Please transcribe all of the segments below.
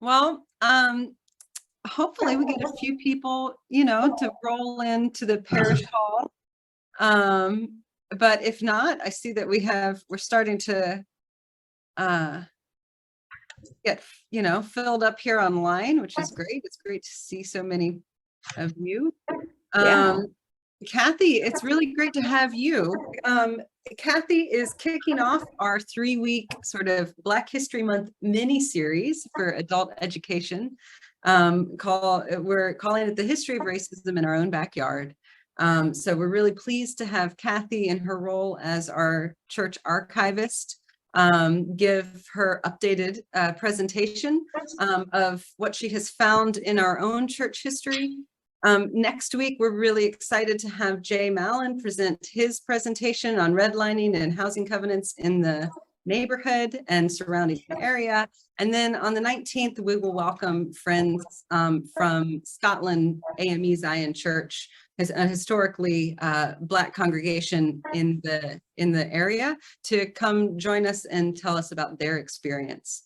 Well, hopefully we get a few people, to roll into the parish hall. But if not, I see that we're starting to get, filled up here online, which is great. It's great to see so many of you. Yeah. Cathy, it's really great to have you. Cathy is kicking off our 3-week sort of Black History Month mini series for adult education. We're calling it The History of Racism in Our Own Backyard. So we're really pleased to have Cathy in her role as our church archivist give her updated presentation of what she has found in our own church history. Next week, we're really excited to have Jay Mallon present his presentation on redlining and housing covenants in the neighborhood and surrounding area. And then on the 19th, we will welcome friends from Scotland AME Zion Church, a historically Black congregation in the area, to come join us and tell us about their experience.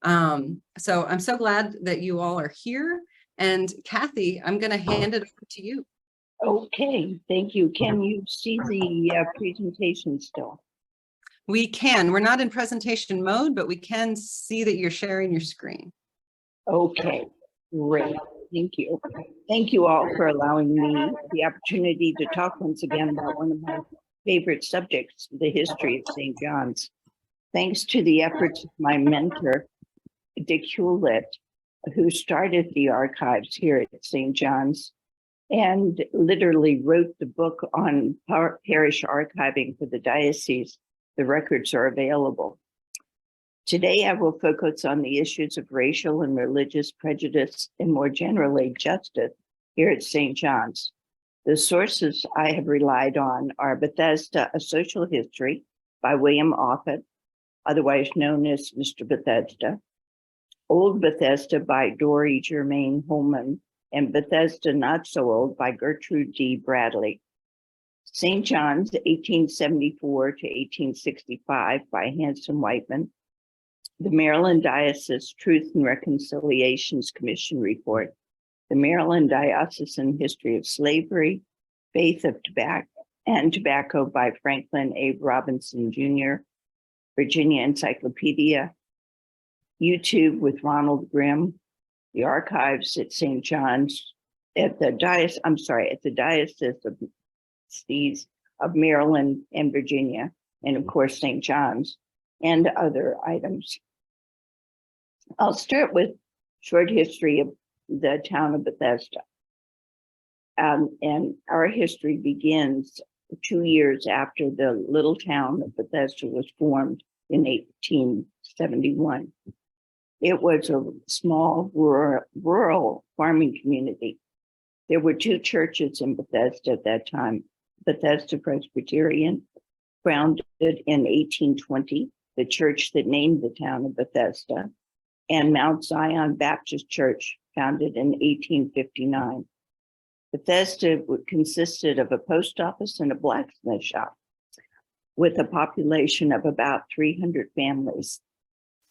So I'm so glad that you all are here. And Cathy, I'm going to hand it over to you. Okay, thank you. Can you see the presentation still? We can. We're not in presentation mode, but we can see that you're sharing your screen. Okay, great. Thank you. Thank you all for allowing me the opportunity to talk once again about one of my favorite subjects, the history of St. John's. Thanks to the efforts of my mentor, Dick Hewlett, who started the archives here at St. John's and literally wrote the book on parish archiving for the diocese. The records are available. Today, I will focus on the issues of racial and religious prejudice and more generally justice here at St. John's. The sources I have relied on are Bethesda, A Social History by William Offit, otherwise known as Mr. Bethesda, Old Bethesda by Dory Germain Holman, and Bethesda Not So Old by Gertrude D. Bradley. St. John's, 1874 to 1865 by Hanson Whiteman. The Maryland Diocese Truth and Reconciliations Commission Report. The Maryland Diocesan History of Slavery, Faith of Tobacco by Franklin A. Robinson Jr., Virginia Encyclopedia, YouTube with Ronald Grimm, the archives at St. John's, at the Diocese of Maryland and Virginia, and of course St. John's, and other items. I'll start with short history of the town of Bethesda. And our history begins 2 years after the little town of Bethesda was formed in 1871. It was a small rural farming community. There were 2 churches in Bethesda at that time: Bethesda Presbyterian, founded in 1820, the church that named the town of Bethesda, and Mount Zion Baptist Church, founded in 1859. Bethesda consisted of a post office and a blacksmith shop, with a population of about 300 families.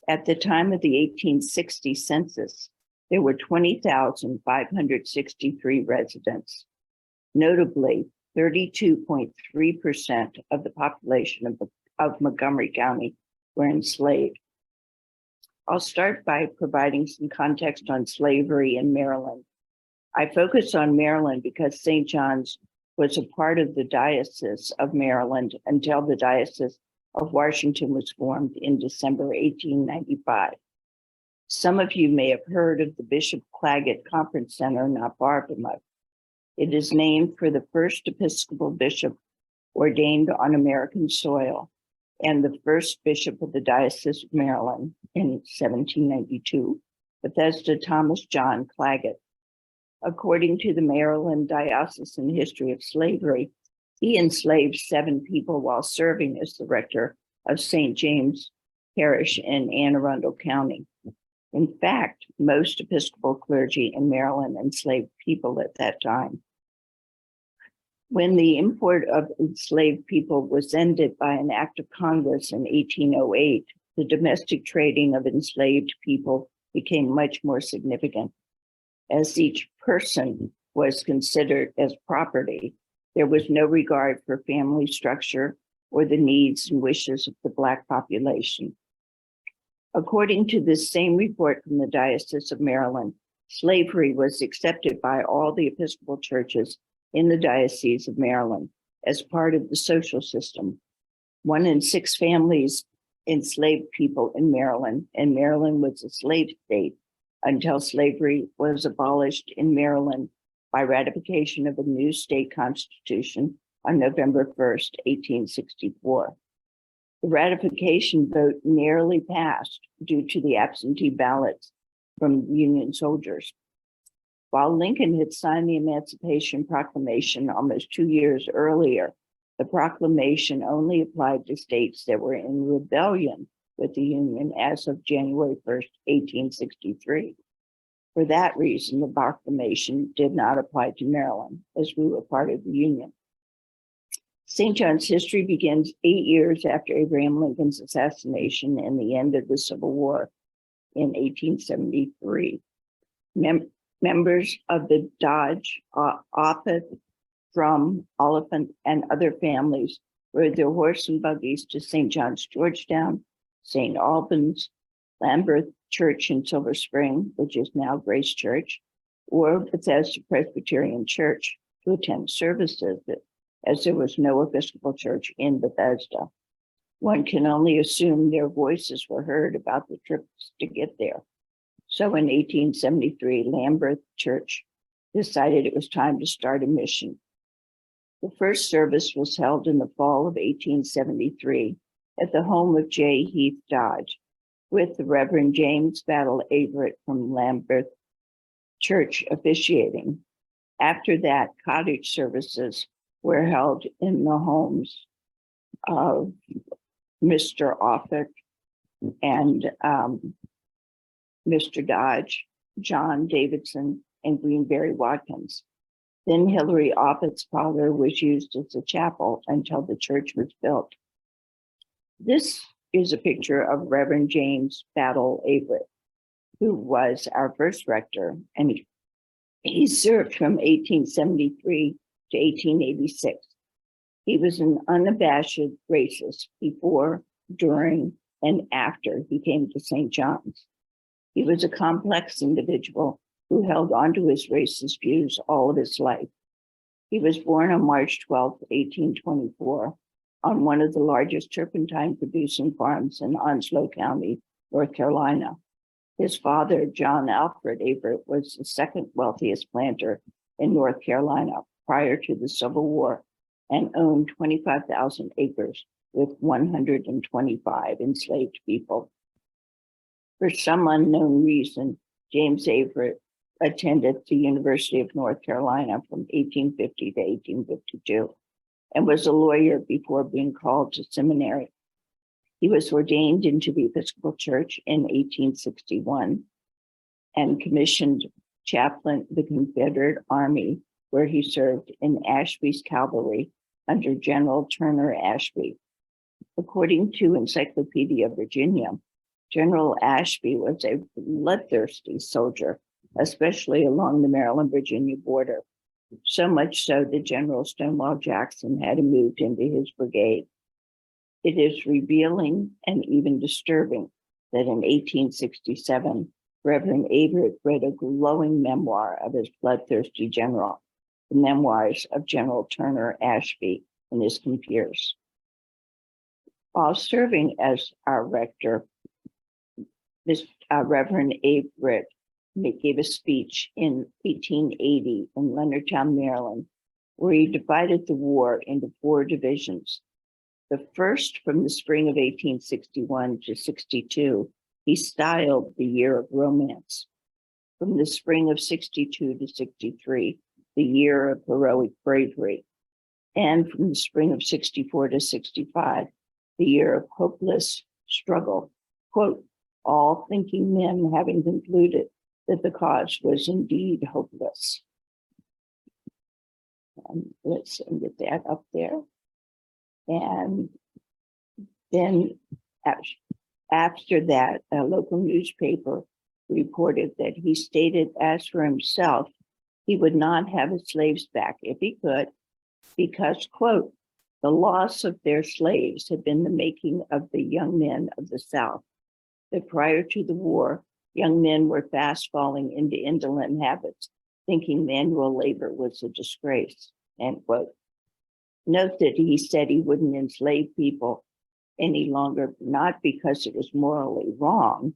At the time of the 1860 census, there were 20,563 residents. Notably, 32.3% of the population of Montgomery County were enslaved. I'll start by providing some context on slavery in Maryland. I focus on Maryland because St. John's was a part of the Diocese of Maryland until the Diocese of Washington was formed in December 1895. Some of you may have heard of the Bishop Claggett Conference Center not far from us. It is named for the first Episcopal bishop ordained on American soil and the first bishop of the Diocese of Maryland in 1792, Bethesda Thomas John Claggett. According to the Maryland Diocesan History of Slavery, he enslaved 7 people while serving as the rector of St. James Parish in Anne Arundel County. In fact, most Episcopal clergy in Maryland enslaved people at that time. When the import of enslaved people was ended by an act of Congress in 1808, the domestic trading of enslaved people became much more significant. As each person was considered as property, there was no regard for family structure or the needs and wishes of the Black population. According to this same report from the Diocese of Maryland, slavery was accepted by all the Episcopal churches in the Diocese of Maryland as part of the social system. 1 in 6 families enslaved people in Maryland, and Maryland was a slave state until slavery was abolished in Maryland by ratification of a new state constitution on November 1st, 1864. The ratification vote narrowly passed due to the absentee ballots from Union soldiers. While Lincoln had signed the Emancipation Proclamation almost 2 years earlier, the proclamation only applied to states that were in rebellion with the Union as of January 1st, 1863. For that reason, the proclamation did not apply to Maryland, as we were part of the Union. St. John's history begins 8 years after Abraham Lincoln's assassination and the end of the Civil War in 1873. Members of the Dodge, Offutt, Drum, Oliphant, and other families rode their horse and buggies to St. John's, Georgetown, St. Albans, Lambeth Church in Silver Spring, which is now Grace Church, or Bethesda Presbyterian Church to attend services, as there was no Episcopal church in Bethesda. One can only assume their voices were heard about the trips to get there. So in 1873, Lambeth Church decided it was time to start a mission. The first service was held in the fall of 1873 at the home of J. Heath Dodge, with the Reverend James Battle Averett from Lambeth Church officiating. After that, cottage services were held in the homes of Mr. Offutt and Mr. Dodge, John Davidson, and Greenberry Watkins. Then Hilary Offutt's father was used as a chapel until the church was built. This is a picture of Reverend James Battle Averett, who was our first rector, and he served from 1873 to 1886. He was an unabashed racist before, during, and after he came to St. John's. He was a complex individual who held onto his racist views all of his life. He was born on March 12, 1824, on one of the largest turpentine producing farms in Onslow County, North Carolina. His father, John Alfred Averett, was the second wealthiest planter in North Carolina prior to the Civil War and owned 25,000 acres with 125 enslaved people. For some unknown reason, James Averett attended the University of North Carolina from 1850 to 1852 and was a lawyer before being called to seminary. He was ordained into the Episcopal Church in 1861 and commissioned chaplain of the Confederate Army, where he served in Ashby's cavalry under General Turner Ashby. According to Encyclopedia Virginia, General Ashby was a bloodthirsty soldier, especially along the Maryland-Virginia border. So much so that General Stonewall Jackson had him moved into his brigade. It is revealing and even disturbing that in 1867, Reverend Averett read a glowing memoir of his bloodthirsty general, the Memoirs of General Turner Ashby and his compeers. While serving as our rector, Reverend Averett gave a speech in 1880 in Leonardtown, Maryland, where he divided the war into 4 divisions. The first, from the spring of 1861 to 62, he styled the year of romance. From the spring of 62 to 63, the year of heroic bravery. And from the spring of 64 to 65, the year of hopeless struggle. Quote, all thinking men having concluded that the cause was indeed hopeless. Let's get that up there. And then after that, a local newspaper reported that he stated as for himself, he would not have his slaves back if he could, because, quote, the loss of their slaves had been the making of the young men of the South, that prior to the war, young men were fast falling into indolent habits, thinking manual labor was a disgrace, end quote. Note that he said he wouldn't enslave people any longer, not because it was morally wrong,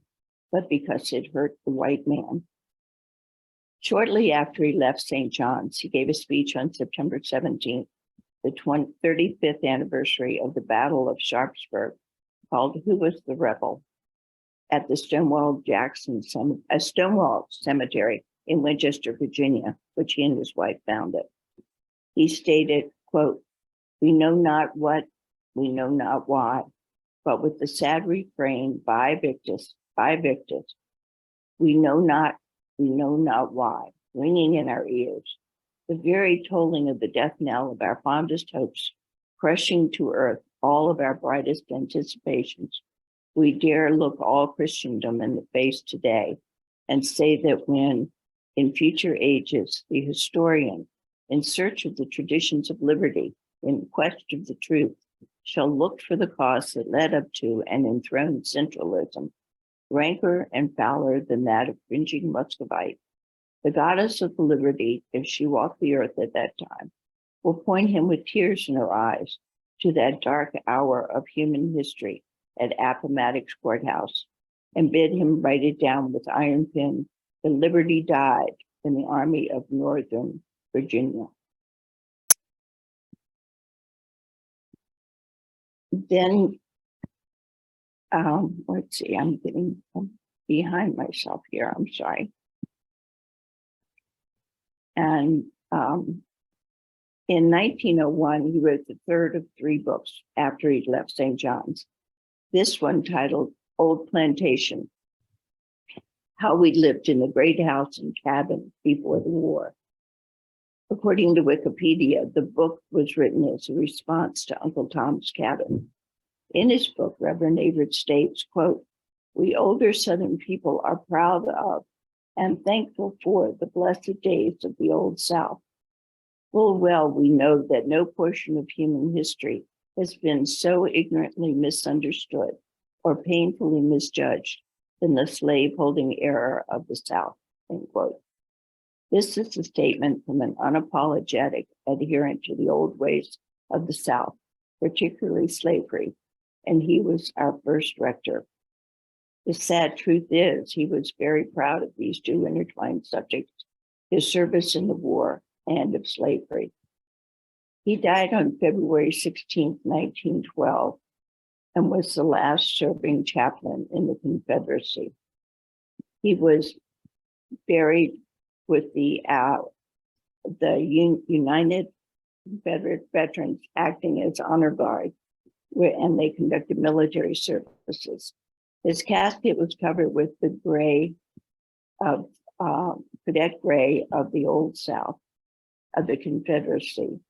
but because it hurt the white man. Shortly after he left St. John's, he gave a speech on September 17th, the 35th anniversary of the Battle of Sharpsburg, called Who Was the Rebel?, at the Stonewall Cemetery in Winchester, Virginia, which he and his wife founded. He stated, quote, "We know not what, we know not why, but with the sad refrain, Vae victis, we know not why, ringing in our ears, the very tolling of the death knell of our fondest hopes, crushing to earth all of our brightest anticipations, we dare look all Christendom in the face today and say that when, in future ages, the historian, in search of the traditions of liberty, in quest of the truth, shall look for the cause that led up to and enthroned centralism, ranker and fouler than that of cringing Muscovite, the goddess of liberty, if she walked the earth at that time, will point him with tears in her eyes to that dark hour of human history at Appomattox Courthouse and bid him write it down with iron pen, that liberty died in the Army of Northern Virginia." Then, let's see, I'm getting behind myself here, I'm sorry. And in 1901, he wrote the third of 3 books after he'd left St. John's. This one titled Old Plantation, How We Lived in the Great House and Cabin Before the War. According to Wikipedia, the book was written as a response to Uncle Tom's Cabin. In his book, Reverend Avery states, quote, "We older Southern people are proud of and thankful for the blessed days of the Old South. Full well we know that no portion of human history has been so ignorantly misunderstood or painfully misjudged than the slave-holding era of the South," end quote. This is a statement from an unapologetic adherent to the old ways of the South, particularly slavery, and he was our first rector. The sad truth is he was very proud of these 2 intertwined subjects, his service in the war and of slavery. He died on February 16, 1912, and was the last serving chaplain in the Confederacy. He was buried with the United Confederate Veterans acting as honor guard, and they conducted military services. His casket was covered with the gray of cadet gray of the Old South of the Confederacy,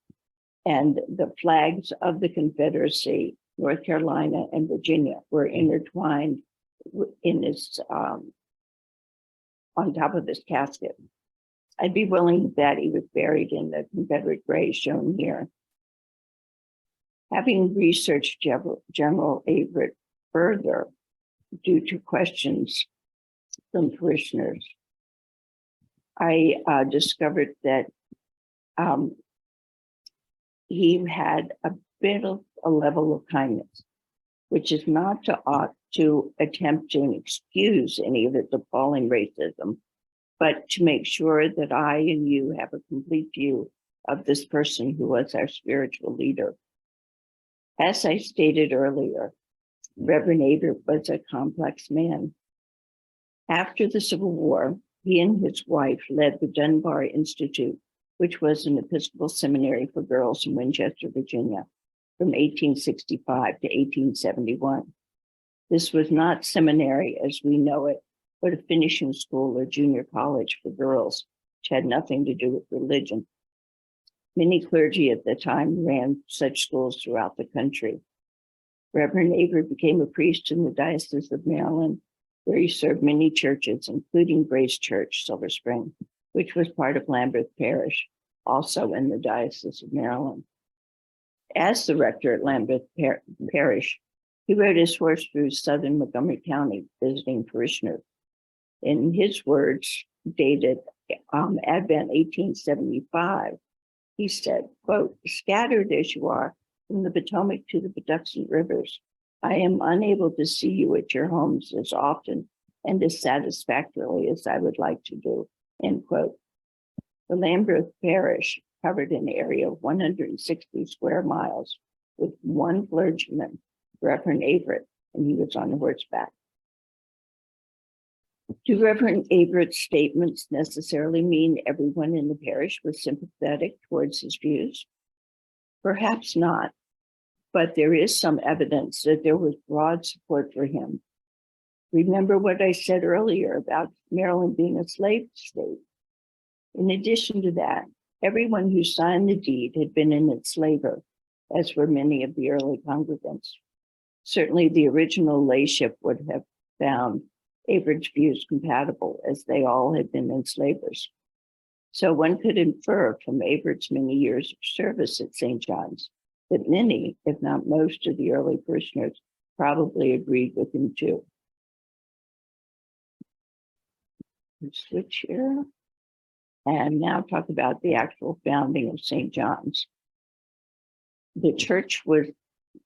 and the flags of the Confederacy, North Carolina and Virginia, were intertwined in his on top of his casket. I'd be willing to bet he was buried in the Confederate gray shown here. Having researched General Everett further due to questions from parishioners, I discovered that he had a bit of a level of kindness, which is not to attempt to excuse any of its appalling racism, but to make sure that I and you have a complete view of this person who was our spiritual leader. As I stated earlier, Reverend Avery was a complex man. After the Civil War, he and his wife led the Dunbar Institute, which was an Episcopal seminary for girls in Winchester, Virginia, from 1865 to 1871. This was not seminary as we know it, but a finishing school or junior college for girls, which had nothing to do with religion. Many clergy at the time ran such schools throughout the country. Reverend Avery became a priest in the Diocese of Maryland where he served many churches, including Grace Church, Silver Spring, which was part of Lambeth Parish, also in the Diocese of Maryland. As the rector at Lambeth Parish, he rode his horse through southern Montgomery County, visiting parishioners. In his words, dated Advent 1875, he said, quote, "Scattered as you are from the Potomac to the Patuxent rivers, I am unable to see you at your homes as often and as satisfactorily as I would like to do," end quote. The Lambeth Parish covered an area of 160 square miles with one clergyman, Reverend Averett, and he was on horseback. Do Reverend Averett's statements necessarily mean everyone in the parish was sympathetic towards his views? Perhaps not, but there is some evidence that there was broad support for him. Remember what I said earlier about Maryland being a slave state. In addition to that, everyone who signed the deed had been an enslaver, as were many of the early congregants. Certainly the original layship would have found Averett's views compatible, as they all had been enslavers. So one could infer from Averett's many years of service at St. John's that many, if not most, of the early parishioners probably agreed with him too. Let's switch here. And now talk about the actual founding of St. John's. The church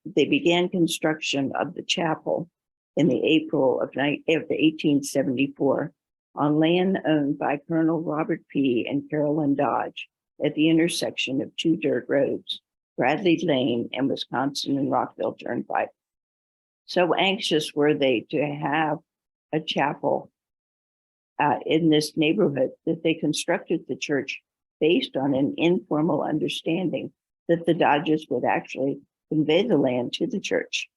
they began construction of the chapel in the April of 1874 on land owned by Colonel Robert P. and Carolyn Dodge at the intersection of two dirt roads, Bradley Lane and Wisconsin and Rockville Turnpike. So anxious were they to have a chapel in this neighborhood that they constructed the church based on an informal understanding that the Dodges would actually convey the land to the church.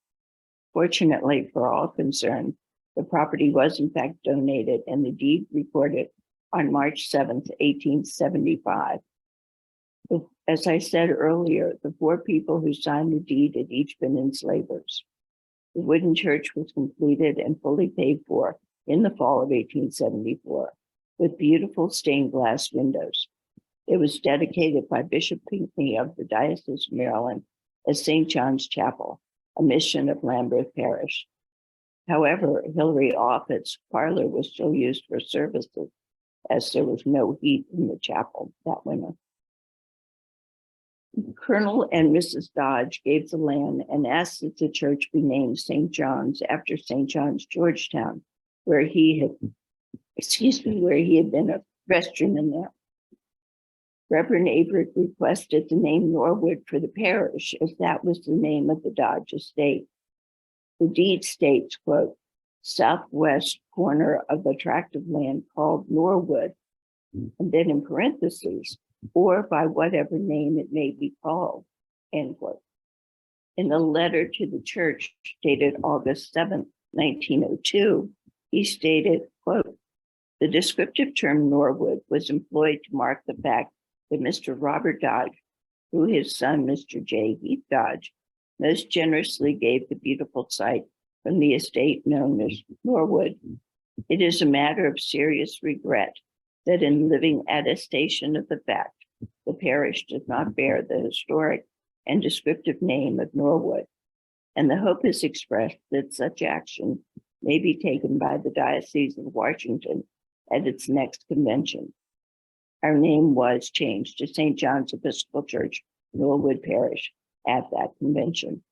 Fortunately for all concerned, the property was in fact donated and the deed recorded on March 7th, 1875. As I said earlier, the four people who signed the deed had each been enslavers. The wooden church was completed and fully paid for in the fall of 1874 with beautiful stained glass windows. It was dedicated by Bishop Pinckney of the Diocese of Maryland as St. John's Chapel, a mission of Lambeth Parish. However, Hillary Offutt's parlor was still used for services as there was no heat in the chapel that winter. Colonel and Mrs. Dodge gave the land and asked that the church be named St. John's after St. John's, Georgetown, where he had been a vestryman there. Reverend Averett requested the name Norwood for the parish, as that was the name of the Dodge estate. The deed states, quote, "southwest corner of the tract of land called Norwood," and then in parentheses, "or by whatever name it may be called," end quote. In a letter to the church dated August 7th, 1902, he stated, quote, "The descriptive term Norwood was employed to mark the fact that Mr. Robert Dodge, through his son, Mr. J. Heath Dodge, most generously gave the beautiful site from the estate known as Norwood. It is a matter of serious regret that in living attestation of the fact, the parish does not bear the historic and descriptive name of Norwood, and the hope is expressed that such action may be taken by the Diocese of Washington at its next convention." Our name was changed to St. John's Episcopal Church, Norwood Parish, at that convention.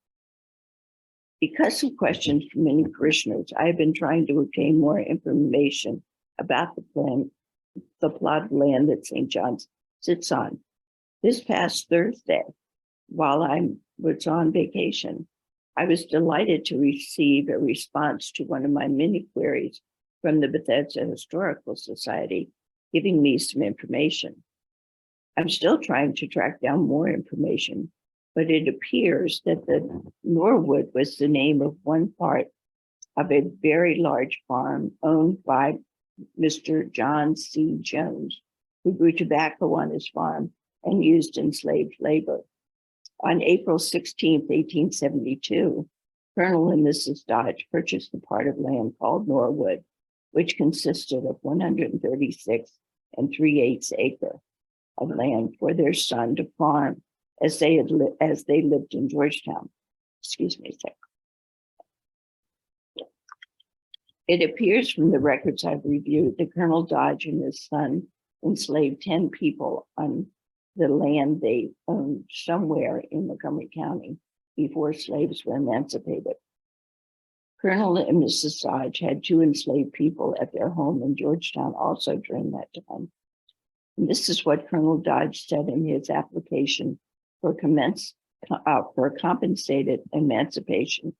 Because of questions from many parishioners, I have been trying to obtain more information about the plot of land that St. John's sits on. This past Thursday, while I was on vacation, I was delighted to receive a response to one of my many queries from the Bethesda Historical Society, giving me some information. I'm still trying to track down more information, but it appears that the Norwood was the name of one part of a very large farm owned by Mr. John C. Jones, who grew tobacco on his farm and used enslaved labor. On April 16th, 1872, Colonel and Mrs. Dodge purchased a part of land called Norwood, which consisted of 136 and 3/8 acre of land for their son to farm as they lived in Georgetown. Excuse me a sec. It appears from the records I've reviewed that Colonel Dodge and his son enslaved 10 people on the land they owned somewhere in Montgomery County before slaves were emancipated. Colonel and Mrs. Dodge had 2 enslaved people at their home in Georgetown also during that time. And this is what Colonel Dodge said in his application for compensated emancipation,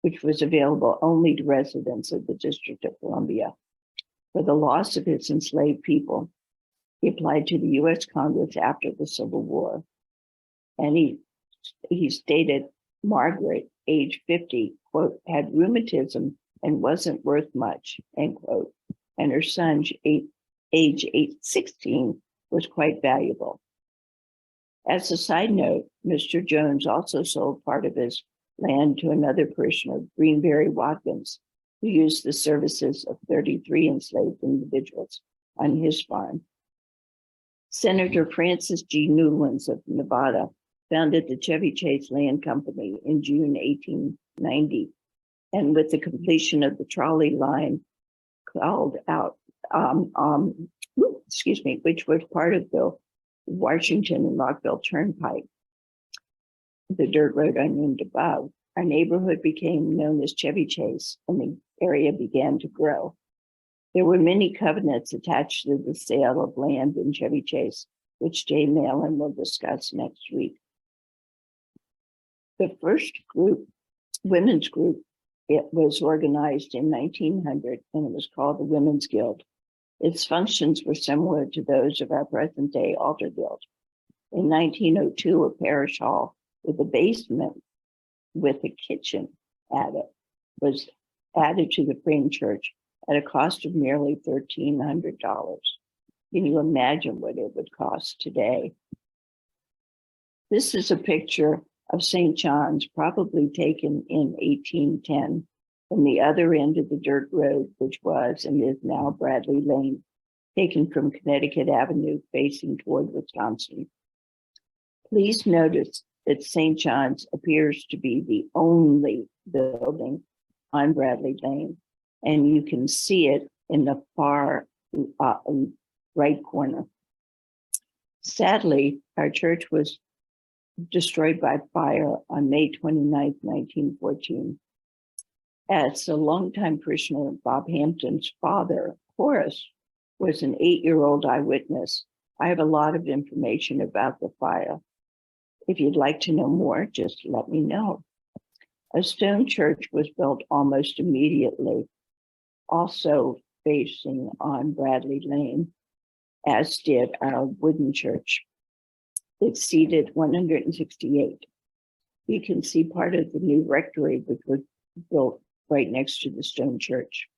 which was available only to residents of the District of Columbia. For the loss of his enslaved people, he applied to the U.S. Congress after the Civil War. And he stated Margaret, age 50, quote, had rheumatism and wasn't worth much, end quote. And her son, age 16, was quite valuable. As a side note, Mr. Jones also sold part of his land to another parishioner, Greenberry Watkins, who used the services of 33 enslaved individuals on his farm. Senator Francis G. Newlands of Nevada founded the Chevy Chase Land Company in June 1890, and with the completion of the trolley line called out, which was part of the Washington and Rockville Turnpike, the dirt road I named above, our neighborhood became known as Chevy Chase, and the area began to grow. There were many covenants attached to the sale of land in Chevy Chase, which Jay Malin will discuss next week. The first group, women's group, it was organized in 1900, and it was called the Women's Guild. Its functions were similar to those of our present-day Altar Guild. In 1902, a parish hall with a basement with a kitchen at it was added to the frame church at a cost of nearly $1,300. Can you imagine what it would cost today? This is a picture of St. John's, probably taken in 1810, from the other end of the dirt road, which was and is now Bradley Lane, taken from Connecticut Avenue facing toward Wisconsin. Please notice that St. John's appears to be the only building on Bradley Lane, and you can see it in the far right corner. Sadly, our church was destroyed by fire on May 29th, 1914. As a longtime parishioner, Bob Hampton's father, Horace, was an 8-year-old eyewitness. I have a lot of information about the fire. If you'd like to know more, just let me know. A stone church was built almost immediately, also facing on Bradley Lane, as did our wooden church. It seated 168. You can see part of the new rectory, which was built right next to the stone church.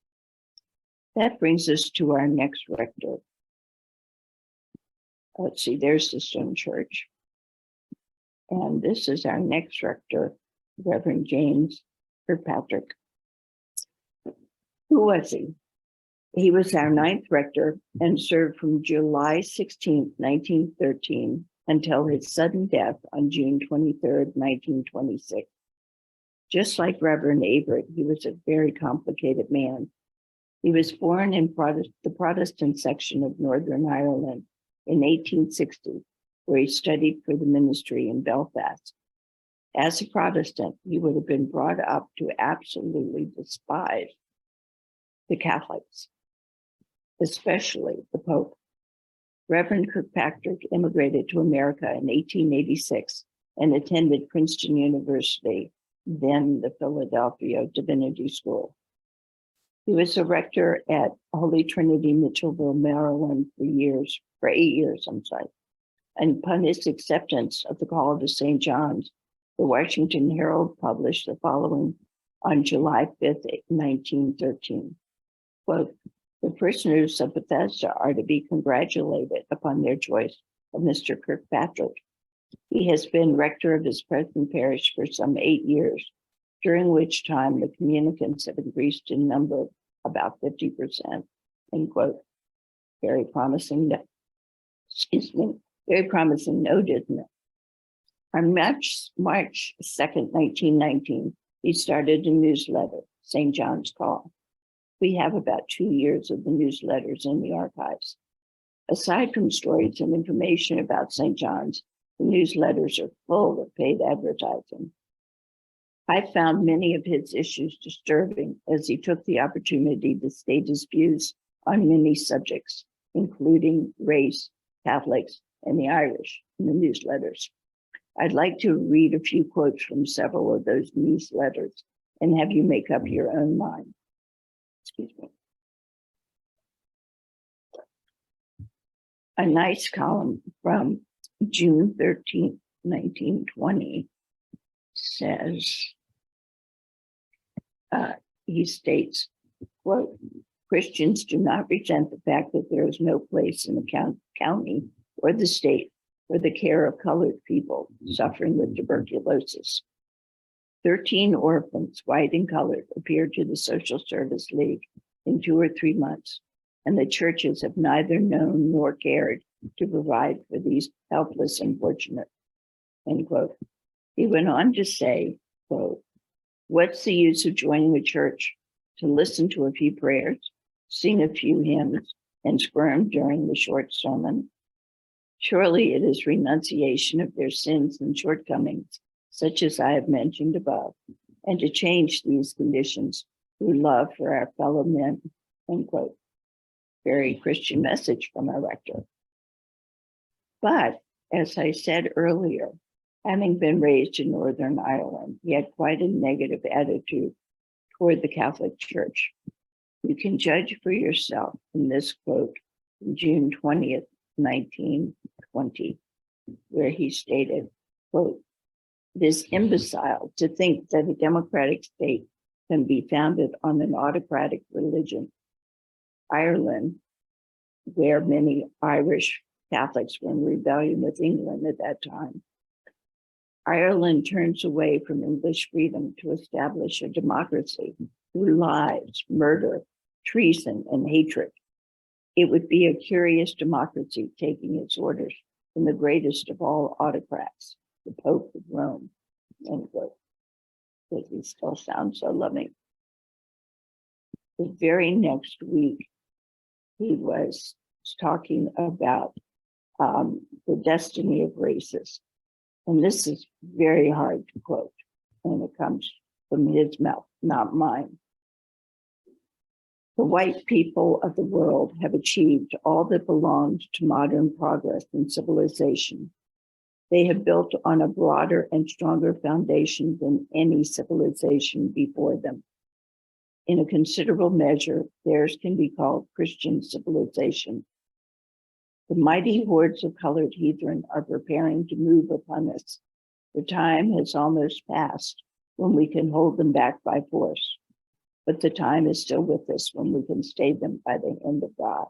That brings us to our next rector. Let's see, there's the stone church. And this is our next rector, Reverend James Kirkpatrick. Who was he? He was our 9th rector and served from July 16th, 1913, until his sudden death on June 23rd, 1926. Just like Reverend Averett, he was a very complicated man. He was born in the Protestant section of Northern Ireland in 1860, where he studied for the ministry in Belfast. As a Protestant, he would have been brought up to absolutely despise the Catholics, especially the Pope. Reverend Kirkpatrick immigrated to America in 1886 and attended Princeton University, then the Philadelphia Divinity School. He was a rector at Holy Trinity, Mitchellville, Maryland for 8 years, And upon his acceptance of the call to St. John's, the Washington Herald published the following on July 5th, 1913. Quote, "The prisoners of Bethesda are to be congratulated upon their choice of Mr. Kirkpatrick. He has been rector of his present parish for some 8 years. during which time the communicants have increased in number about 50%, end quote. Very promising, very promising note, isn't it? On March 2nd, 1919, he started a newsletter, St. John's Call. We have about 2 years of the newsletters in the archives. Aside from stories and information about St. John's, the newsletters are full of paid advertising. I found many of his issues disturbing as he took the opportunity to state his views on many subjects, including race, Catholics, and the Irish in the newsletters. I'd like to read a few quotes from several of those newsletters and have you make up your own mind. Excuse me. A nice column from June 13th, 1920 says, he states, quote, Christians do not resent the fact that there is no place in the county or the state for the care of colored people suffering with tuberculosis. 13 orphans, white and colored, appeared to the Social Service League in 2 or 3 months, and the churches have neither known nor cared to provide for these helpless and fortunate, end quote. He went on to say, quote, what's the use of joining a church to listen to a few prayers, sing a few hymns, and squirm during the short sermon? Surely it is renunciation of their sins and shortcomings, such as I have mentioned above, and to change these conditions through love for our fellow men, end quote. Very Christian message from our rector. But as I said earlier, having been raised in Northern Ireland, he had quite a negative attitude toward the Catholic Church. You can judge for yourself in this quote from June 20th, 1920, where he stated, quote, it is imbecile to think that a democratic state can be founded on an autocratic religion. Ireland, where many Irish Catholics were in rebellion with England at that time, Ireland turns away from English freedom to establish a democracy through lies, murder, treason, and hatred. It would be a curious democracy taking its orders from the greatest of all autocrats, the Pope of Rome, end quote. Does he still sound so loving? The very next week, he was talking about the destiny of races. And this is very hard to quote, and it comes from his mouth, not mine. The white people of the world have achieved all that belonged to modern progress and civilization. They have built on a broader and stronger foundation than any civilization before them. In a considerable measure, theirs can be called Christian civilization. The mighty hordes of colored heathen are preparing to move upon us. The time has almost passed when we can hold them back by force, but the time is still with us when we can stay them by the hand of God,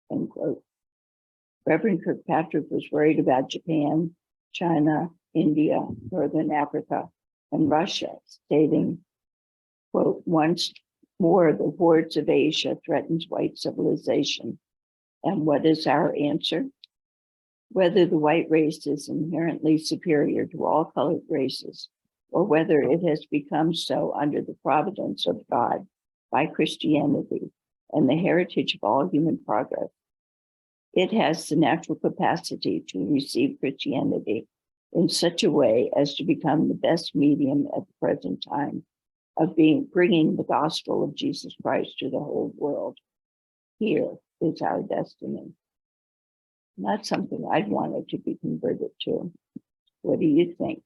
end quote. Reverend Kirkpatrick was worried about Japan, China, India, Northern Africa, and Russia, stating, quote, once more, the hordes of Asia threatens white civilization. And what is our answer? Whether the white race is inherently superior to all colored races, or whether it has become so under the providence of God by Christianity and the heritage of all human progress, it has the natural capacity to receive Christianity in such a way as to become the best medium at the present time of bringing the gospel of Jesus Christ to the whole world. Here is our destiny. Not something I'd wanted to be converted to. What do you think?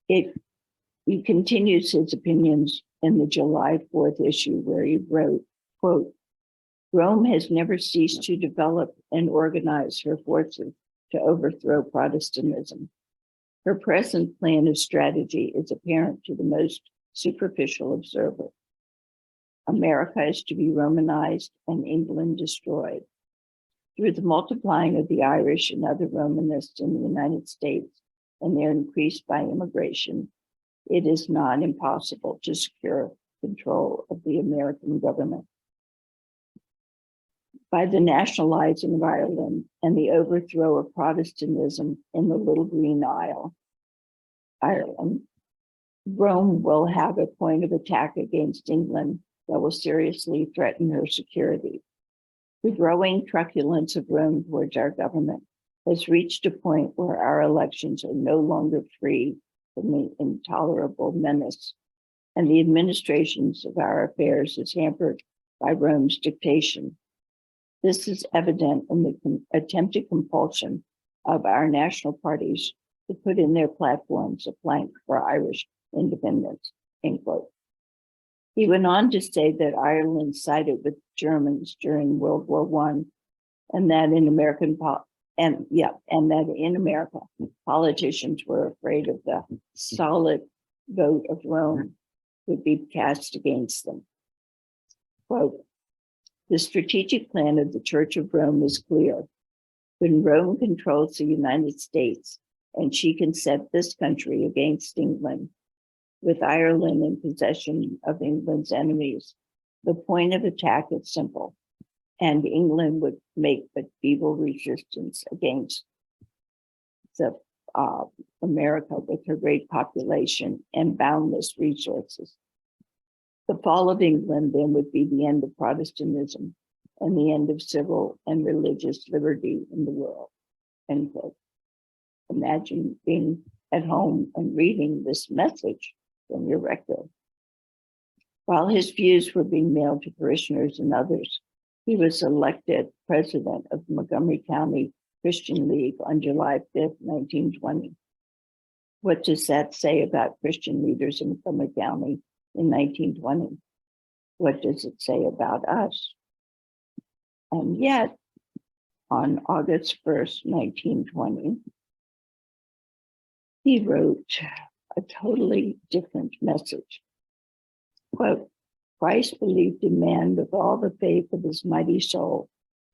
He continues his opinions in the July 4th issue, where he wrote, quote, Rome has never ceased to develop and organize her forces to overthrow Protestantism. Her present plan of strategy is apparent to the most superficial observer. America is to be Romanized and England destroyed. Through the multiplying of the Irish and other Romanists in the United States and their increase by immigration, it is not impossible to secure control of the American government. By the nationalizing of Ireland and the overthrow of Protestantism in the Little Green Isle, Ireland, Rome will have a point of attack against England that will seriously threaten her security. The growing truculence of Rome towards our government has reached a point where our elections are no longer free from the intolerable menace, and the administrations of our affairs is hampered by Rome's dictation. This is evident in the attempted compulsion of our national parties to put in their platforms a plank for Irish independence, end quote. He went on to say that Ireland sided with Germans during World War I, and that in America, politicians were afraid of the solid vote of Rome would be cast against them. Quote, the strategic plan of the Church of Rome is clear. When Rome controls the United States, and she can set this country against England, with Ireland in possession of England's enemies, the point of attack is simple, and England would make but feeble resistance against the America with her great population and boundless resources. The fall of England then would be the end of Protestantism and the end of civil and religious liberty in the world, end quote. Imagine being at home and reading this message from your rector. While his views were being mailed to parishioners and others, he was elected president of the Montgomery County Christian League on July 5th, 1920. What does that say about Christian leaders in Montgomery County in 1920? What does it say about us? And yet, on August 1st, 1920, he wrote a totally different message. Quote, Christ believed in man with all the faith of his mighty soul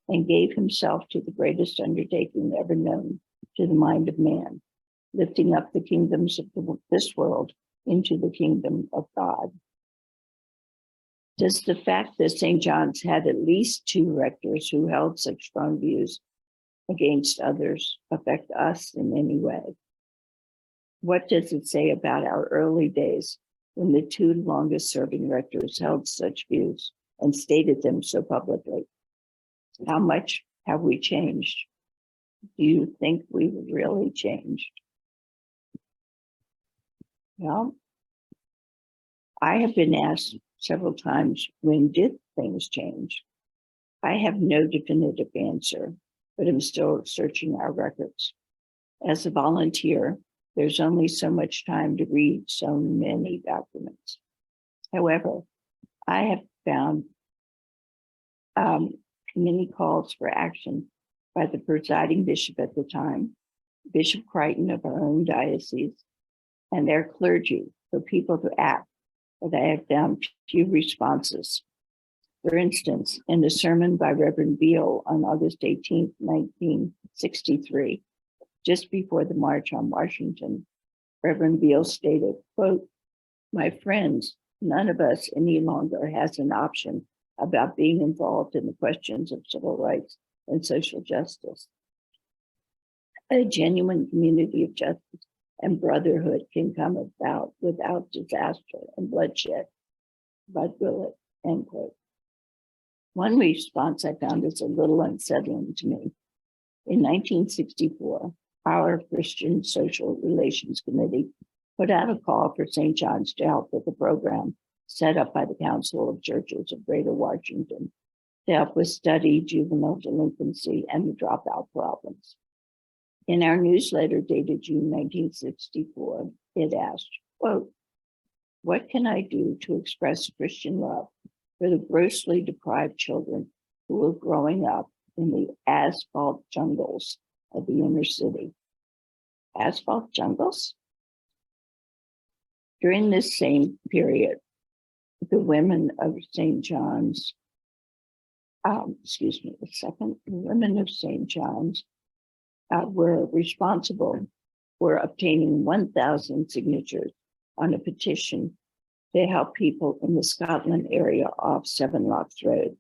and gave himself to the greatest undertaking ever known to the mind of man, lifting up the kingdoms of this world into the kingdom of God. Does the fact that St. John's had at least 2 rectors who held such strong views against others affect us in any way? What does it say about our early days when the 2 longest serving rectors held such views and stated them so publicly? How much have we changed? Do you think we've really changed? Well, I have been asked several times, when did things change? I have no definitive answer, but I'm still searching our records. As a volunteer, there's only so much time to read so many documents. However, I have found many calls for action by the presiding bishop at the time, Bishop Crichton of our own diocese, and their clergy for people to act, but I have found few responses. For instance, in a sermon by Reverend Beale on August 18, 1963, just before the March on Washington, Reverend Beale stated, quote, my friends, none of us any longer has an option about being involved in the questions of civil rights and social justice. A genuine community of justice and brotherhood can come about without disaster and bloodshed, but will it, end quote. One response I found is a little unsettling to me. In 1964, our Christian Social Relations Committee put out a call for St. John's to help with a program set up by the Council of Churches of Greater Washington to help with study, juvenile delinquency, and the dropout problems. In our newsletter dated June 1964, it asked, quote, what can I do to express Christian love for the grossly deprived children who are growing up in the asphalt jungles of the inner city? Asphalt jungles? During this same period, the women of St. John's, the women of St. John's were responsible for obtaining 1,000 signatures on a petition to help people in the Scotland area off Seven Locks Road.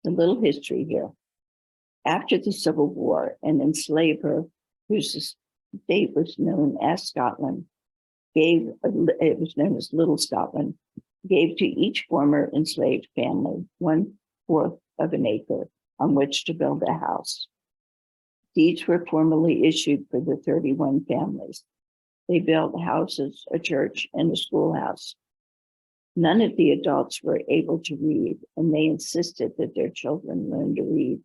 A little history here. After the Civil War, an enslaver whose estate was known as Scotland, it was known as Little Scotland, gave to each former enslaved family 1/4 of an acre on which to build a house. Deeds were formally issued for the 31 families. They built houses, a church, and a schoolhouse. None of the adults were able to read, and they insisted that their children learn to read.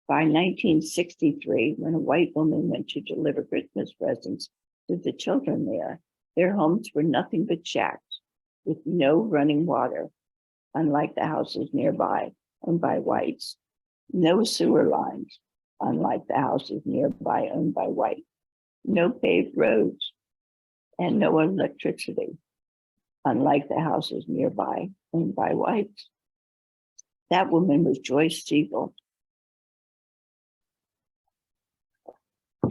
By 1963, when a white woman went to deliver Christmas presents to the children there, their homes were nothing but shacks with no running water, unlike the houses nearby owned by whites, no sewer lines, unlike the houses nearby owned by white, no paved roads, and no electricity, unlike the houses nearby owned by whites. That woman was Joyce Siegel.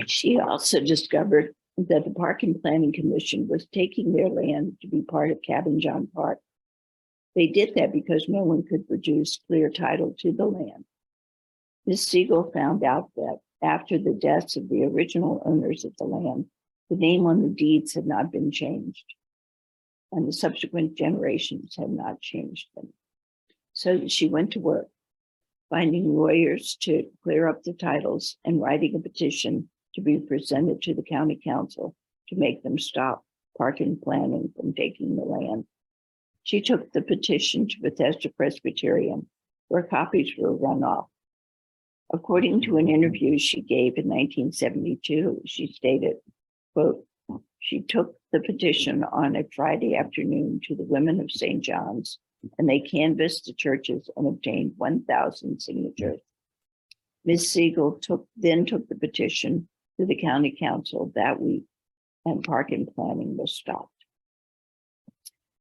She also discovered that the Park and Planning Commission was taking their land to be part of Cabin John Park. They did that because no one could produce clear title to the land. Ms. Siegel found out that after the deaths of the original owners of the land, the name on the deeds had not been changed, and the subsequent generations had not changed them. So she went to work, finding lawyers to clear up the titles and writing a petition to be presented to the county council to make them stop Park and Planning from taking the land. She took the petition to Bethesda Presbyterian, where copies were run off. According to an interview she gave in 1972, she stated, quote, she took the petition on a Friday afternoon to the women of St. John's, and they canvassed the churches and obtained 1,000 signatures. Ms. Siegel then took the petition to the county council that week, and Park and Planning was stopped.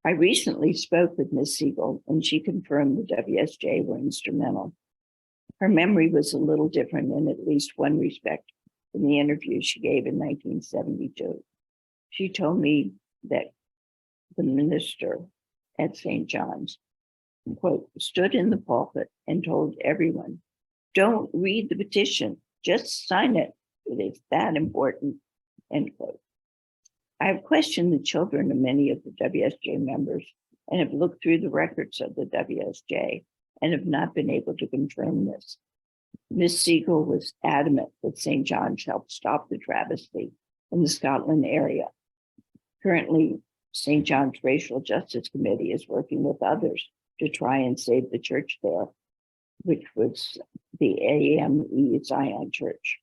I recently spoke with Ms. Siegel, and she confirmed the WSJ were instrumental. Her memory was a little different in at least one respect from the interview she gave in 1972. She told me that the minister at St. John's, quote, stood in the pulpit and told everyone, don't read the petition, just sign it. It is that important, end quote. I have questioned the children of many of the WSJ members and have looked through the records of the WSJ and have not been able to confirm this. Ms. Siegel was adamant that St. John's helped stop the travesty in the Scotland area. Currently, St. John's Racial Justice Committee is working with others to try and save the church there, which was the AME Zion Church.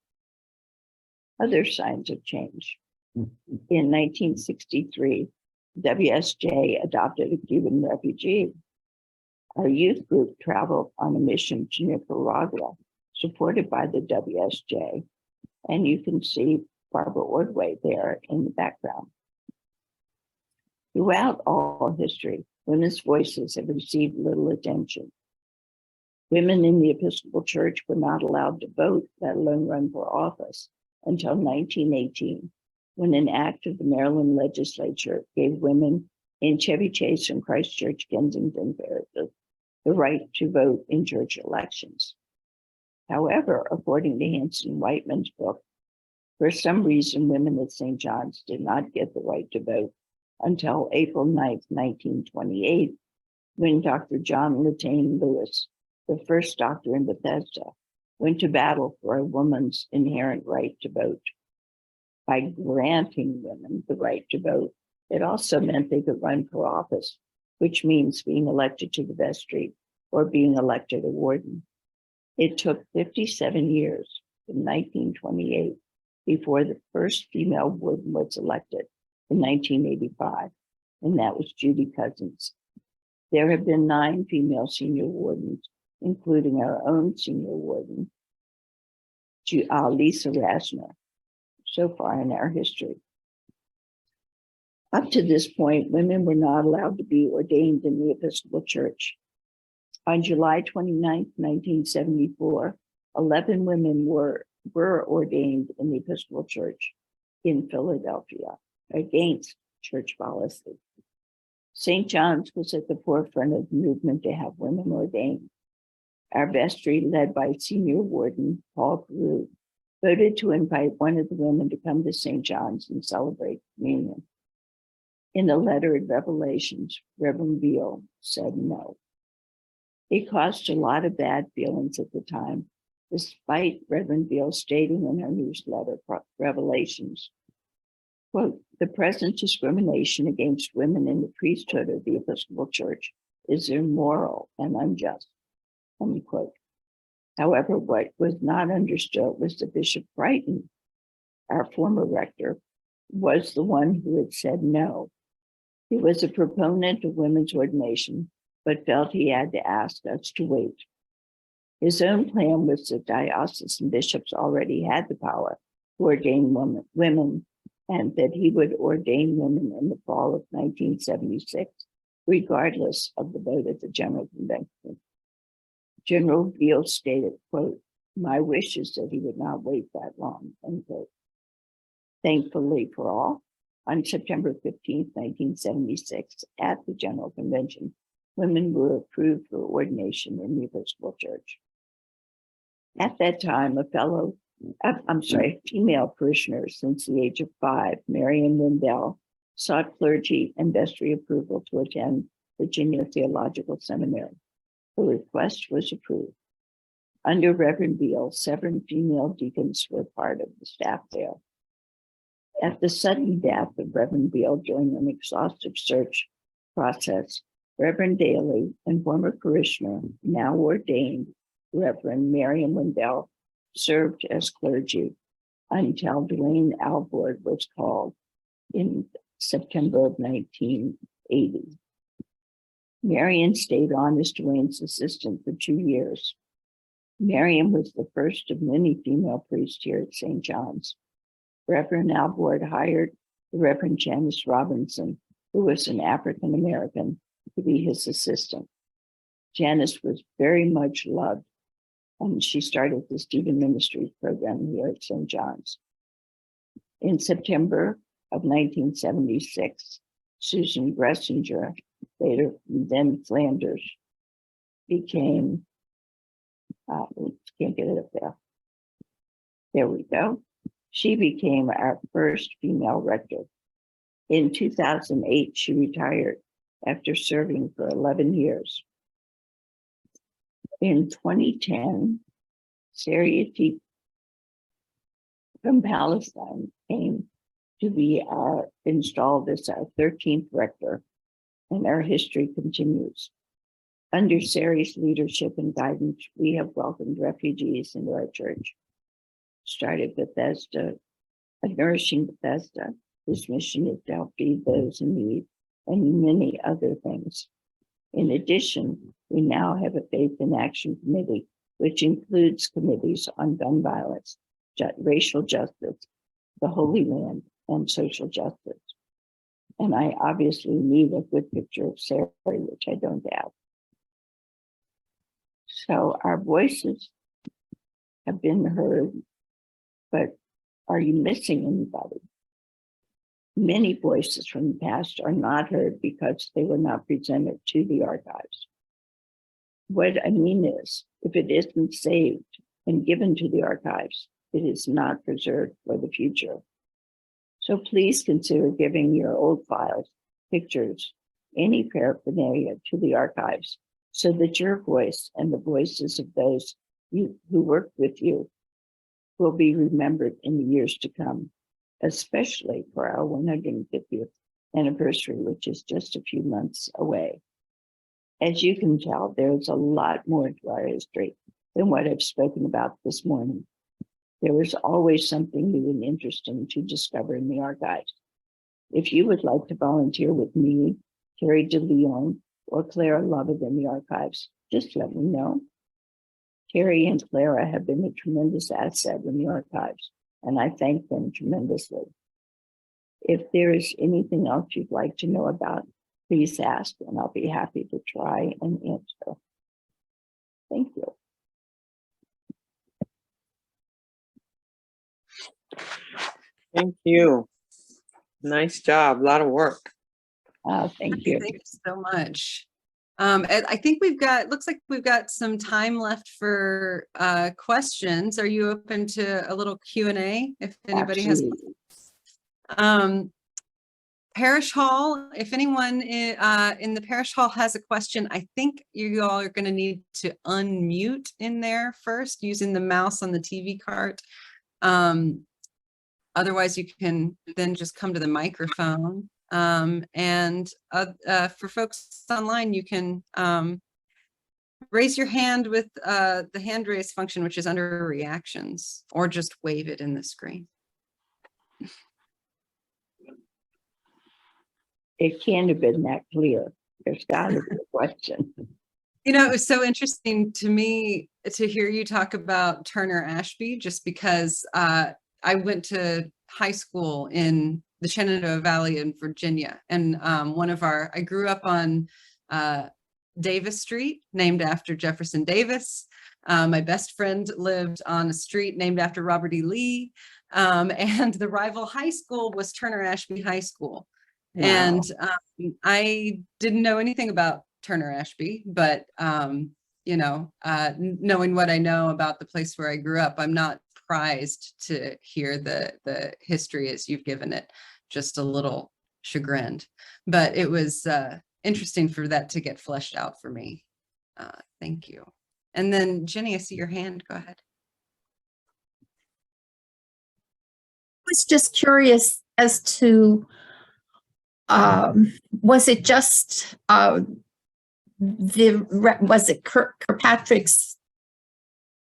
Other signs of change. In 1963, WSJ adopted a Cuban refugee. Our youth group traveled on a mission to Nicaragua, supported by the WSJ, and you can see Barbara Ordway there in the background. Throughout all history, women's voices have received little attention. Women in the Episcopal Church were not allowed to vote, let alone run for office, until 1918, when an act of the Maryland legislature gave women in Chevy Chase and Christchurch, Kensington parishes the right to vote in church elections. However, according to Hanson Whiteman's book, for some reason, women at St. John's did not get the right to vote until April 9th, 1928, when Dr. John Latane Lewis, the first doctor in Bethesda, went to battle for a woman's inherent right to vote. By granting women the right to vote, it also meant they could run for office, which means being elected to the vestry or being elected a warden. It took 57 years, from 1928, before the first female warden was elected in 1985, and that was Judy Cousins. There have been 9 female senior wardens, including our own senior warden, Lisa Rasner, so far in our history. Up to this point, women were not allowed to be ordained in the Episcopal Church. On July 29, 1974, 11 women were ordained in the Episcopal Church in Philadelphia against church policy. St. John's was at the forefront of the movement to have women ordained. Our vestry, led by senior warden Paul Carew, voted to invite one of the women to come to St. John's and celebrate communion. In a letter at Revelations, Reverend Beale said no. It caused a lot of bad feelings at the time, despite Reverend Beale stating in her newsletter, Revelations, quote, "The present discrimination against women in the priesthood of the Episcopal Church is immoral and unjust," unquote. However, what was not understood was that Bishop Brighton, our former rector, was the one who had said no. He was a proponent of women's ordination, but felt he had to ask us to wait. His own plan was that diocesan bishops already had the power to ordain women, and that he would ordain women in the fall of 1976, regardless of the vote at the General Convention. General Beale stated, quote, "My wish is that he would not wait that long," unquote. Thankfully for all, on September 15th, 1976, at the General Convention, women were approved for ordination in the Episcopal Church. At that time, female parishioner since the age of 5, Marian Wendell, sought clergy and vestry approval to attend Virginia Theological Seminary. The request was approved. Under Reverend Beale, 7 female deacons were part of the staff there. At the sudden death of Reverend Beale during an exhaustive search process, Reverend Daly and former parishioner, now ordained Reverend Marian Wendell, served as clergy until Dwayne Alvord was called in September of 1980. Marian stayed on as Dwayne's assistant for 2 years. Marian was the first of many female priests here at St. John's. Reverend Alvord hired the Reverend Janice Robinson, who was an African American, to be his assistant. Janice was very much loved, and she started the Stephen Ministries program here at St. John's. In September of 1976, Susan Gressinger, later then Flanders, became, can't get it up there. There we go. She became our first female rector. In 2008, she retired after serving for 11 years. In 2010, Sariati from Palestine came to be installed as our 13th rector, and our history continues. Under Sari's leadership and guidance, we have welcomed refugees into our church. Started Bethesda, a nourishing Bethesda, whose mission is to help feed those in need, and many other things. In addition, we now have a Faith in Action Committee, which includes committees on gun violence, racial justice, the Holy Land, and social justice. And I obviously need a good picture of Sarah, which I don't have. So our voices have been heard, but are you missing anybody? Many voices from the past are not heard because they were not presented to the archives. What I mean is, if it isn't saved and given to the archives, it is not preserved for the future. So please consider giving your old files, pictures, any paraphernalia to the archives so that your voice and the voices of those who worked with you will be remembered in the years to come, especially for our 150th anniversary, which is just a few months away. As you can tell, there's a lot more to our history than what I've spoken about this morning. There is always something new and interesting to discover in the archives. If you would like to volunteer with me, Carrie DeLeon, or Clara Lovett in the archives, just let me know. Carrie and Clara have been a tremendous asset in the archives, and I thank them tremendously. If there is anything else you'd like to know about, please ask, and I'll be happy to try and answer. Thank you. Thank you. Nice job. A lot of work. Thank you. Thank you so much. I think looks like we've got some time left for questions. Are you open to a little Q&A if anybody Absolutely. has? Parish Hall, if anyone in the Parish Hall has a question, I think you all are going to need to unmute in there first using the mouse on the TV cart. Otherwise, you can then just come to the microphone. For folks online, you can raise your hand with the hand raise function, which is under reactions, or just wave it in the screen. It can't have been that clear. There's got to be a question. You know, it was so interesting to me to hear you talk about Turner Ashby, just because I went to high school in the Shenandoah Valley in Virginia. And I grew up on Davis Street, named after Jefferson Davis. My best friend lived on a street named after Robert E. Lee. And the rival high school was Turner Ashby High School. Wow. And I didn't know anything about Turner Ashby, but knowing what I know about the place where I grew up, I'm not surprised to hear the history as you've given it, just a little chagrined. But it was interesting for that to get fleshed out for me. Thank you. And then Jenny, I see your hand. Go ahead. I was just curious as to was it just was it Kirkpatrick's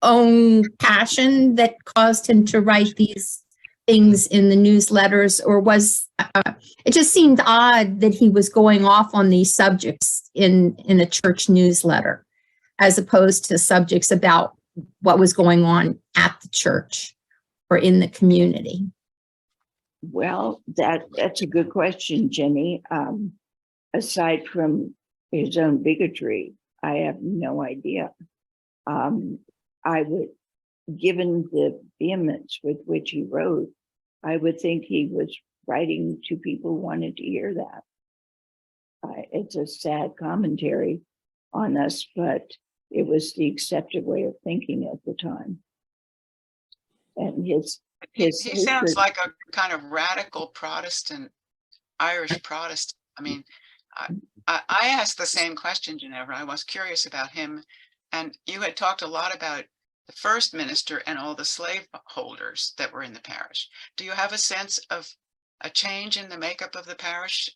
own passion that caused him to write these things in the newsletters, or was it just seemed odd that he was going off on these subjects in a church newsletter as opposed to subjects about what was going on at the church or in the community? Well, that's a good question, Jenny. Aside from his own bigotry, I have no idea. I would, given the vehemence with which he wrote, I would think he was writing to people who wanted to hear that. It's a sad commentary on us, but it was the accepted way of thinking at the time. And he sounds like a kind of radical Protestant, Irish Protestant. I mean, I asked the same question, Ginevra. I was curious about him. And you had talked a lot about the first minister and all the slave holders that were in the parish. Do you have a sense of a change in the makeup of the parish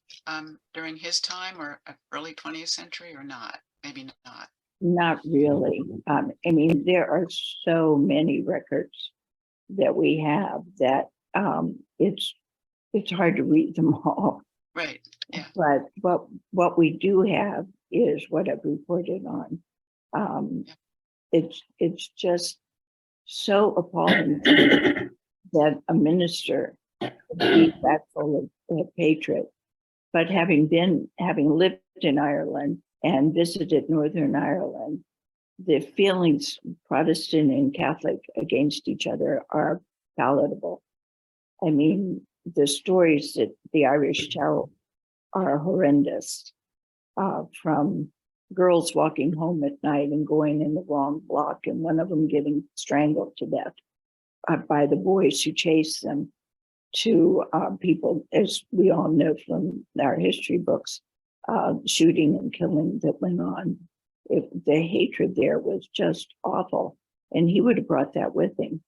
during his time or early 20th century or not? Maybe not. Not really. I mean, there are so many records that we have that it's hard to read them all. Right. Yeah. But what we do have is what I've reported on. It's just so appalling that a minister would be that full of hatred. But having lived in Ireland and visited Northern Ireland, the feelings, Protestant and Catholic, against each other are palatable. I mean, the stories that the Irish tell are horrendous, from girls walking home at night and going in the wrong block, and one of them getting strangled to death by the boys who chased them, to people, as we all know from our history books, shooting and killing that went on. The hatred there was just awful. And he would have brought that with him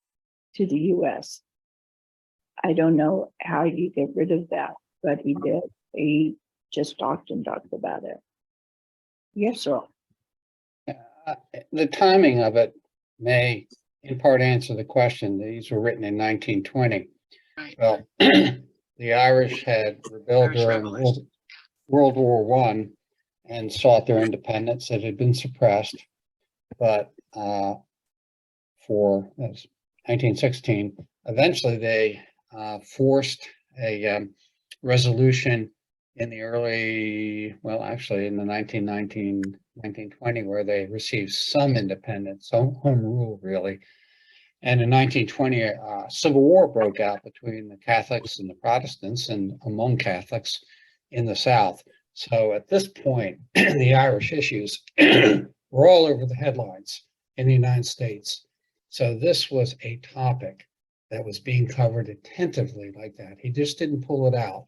to the US. I don't know how you get rid of that, but he did. He just talked and talked about it. Yes, sir. The timing of it may in part answer the question. These were written in 1920. Right. Well, the Irish had rebelled Irish during Revolution. World War I and sought their independence. It had been suppressed, but for 1916, eventually they forced a resolution in the early, well, actually in the 1920, where they received some independence, some home rule really. And in 1920, a civil war broke out between the Catholics and the Protestants and among Catholics in the South. So at this point, the Irish issues were all over the headlines in the United States. So this was a topic that was being covered attentively like that. He just didn't pull it out.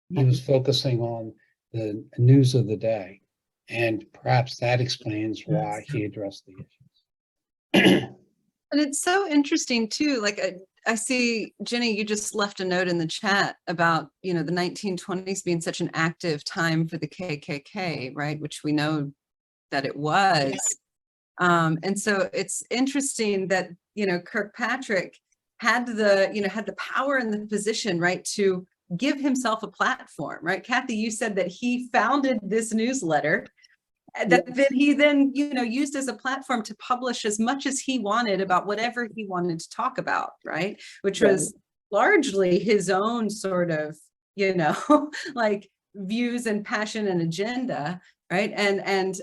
He was focusing on the news of the day. And perhaps that explains why he addressed the issues. And it's so interesting too, like I see, Jenny, you just left a note in the chat about, the 1920s being such an active time for the KKK, right? Which we know that it was. And so it's interesting that, Kirkpatrick had the power and the position, right, to give himself a platform, right? Kathy, you said that he founded this newsletter that he used as a platform to publish as much as he wanted about whatever he wanted to talk about, right? Which was largely his own sort of, like views and passion and agenda, right? And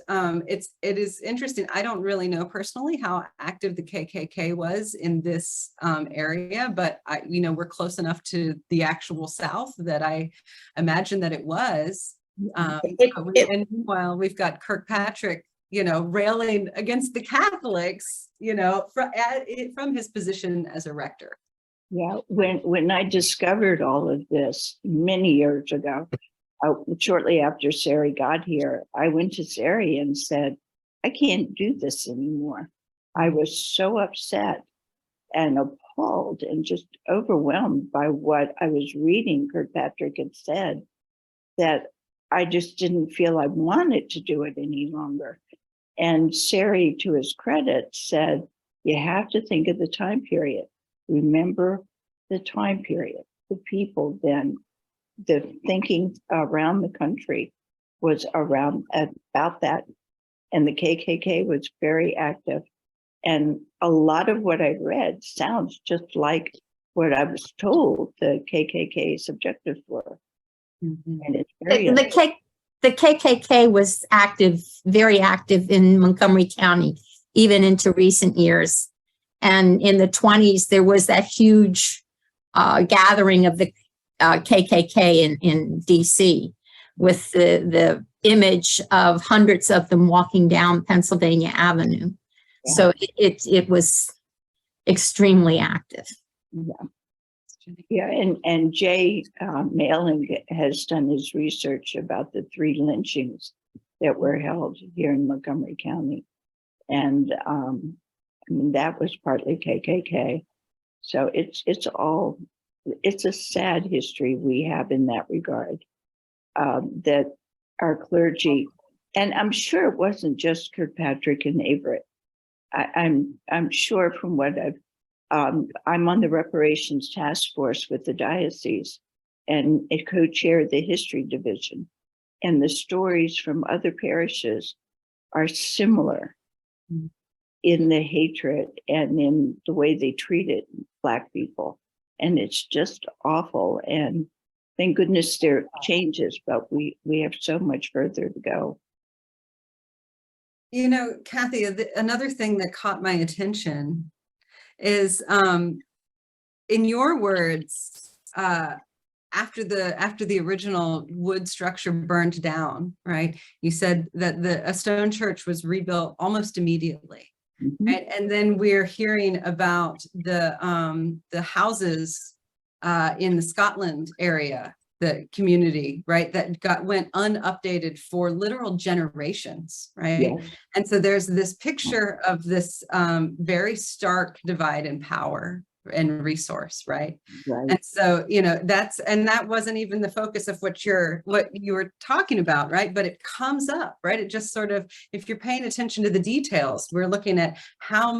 it is interesting. I don't really know personally how active the KKK was in this area, but we're close enough to the actual South that I imagine that it was. And meanwhile, we've got Kirkpatrick, railing against the Catholics, from his position as a rector. Yeah, when I discovered all of this many years ago, shortly after Sari got here, I went to Sari and said, I can't do this anymore. I was so upset and appalled and just overwhelmed by what I was reading Kirkpatrick had said, that I just didn't feel I wanted to do it any longer. And Sari, to his credit, said, you have to think of the time period. Remember the time period, the people then, the thinking around the country was around about that. And the KKK was very active. And a lot of what I read sounds just like what I was told the KKK's objectives were. Mm-hmm. And it's very the KKK was active, very active in Montgomery County, even into recent years. And in the 1920s, there was that huge gathering of the KKK in DC with the image of hundreds of them walking down Pennsylvania Avenue. Yeah. So it was extremely active. Yeah. Yeah, and Jay Mailing has done his research about the 3 lynchings that were held here in Montgomery County. And that was partly KKK. So it's a sad history we have in that regard, that our clergy, and I'm sure it wasn't just Kirkpatrick and Everett. I'm sure from what I'm on the reparations task force with the diocese and it co-chair the history division. And the stories from other parishes are similar in the hatred and in the way they treated Black people. And it's just awful. And thank goodness there are changes, but we have so much further to go. Kathy, another thing that caught my attention is in your words, after the original wood structure burned down, right? You said that a stone church was rebuilt almost immediately. Mm-hmm. Right? And then we're hearing about the houses in the Scotland area, the community, right, that went unupdated for literal generations, right? Yes. And so there's this picture of this very stark divide in power and resource, right? And so that wasn't even the focus of what you were talking about, right? But it comes up, right? It just sort of, if you're paying attention to the details, we're looking at how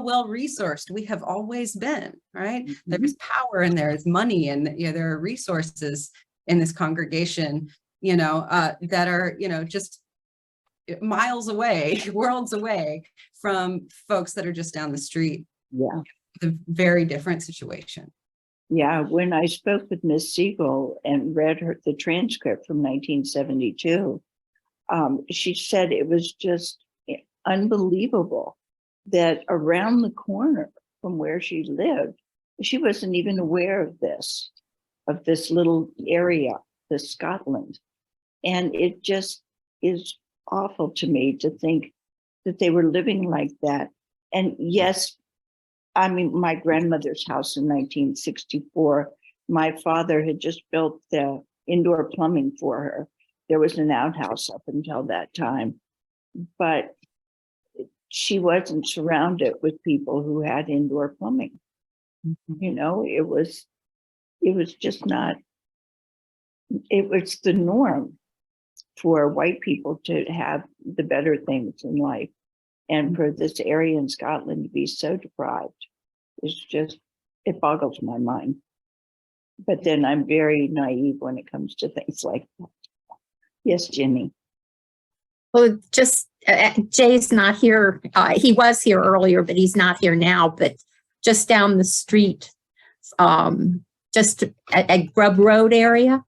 well resourced we have always been, right? Mm-hmm. There's power and there's money and there are resources in this congregation, that are, just miles away, worlds away from folks that are just down the street. Yeah. A very different situation. Yeah, when I spoke with Miss Siegel and read the transcript from 1972, she said it was just unbelievable that around the corner from where she lived. She wasn't even aware of this little area, the Scotland. And it just is awful to me to think that they were living like that. And yes, I mean, my grandmother's house in 1964, my father had just built the indoor plumbing for her. There was an outhouse up until that time, but she wasn't surrounded with people who had indoor plumbing. You know, it was just not, it was the norm for white people to have the better things in life. And for this area in Scotland to be so deprived, it's just, it boggles my mind. But then I'm very naive when it comes to things like that. Yes, Jenny. Well, just Jay's not here. He was here earlier, but he's not here now. But just down the street, just at Grub Road area,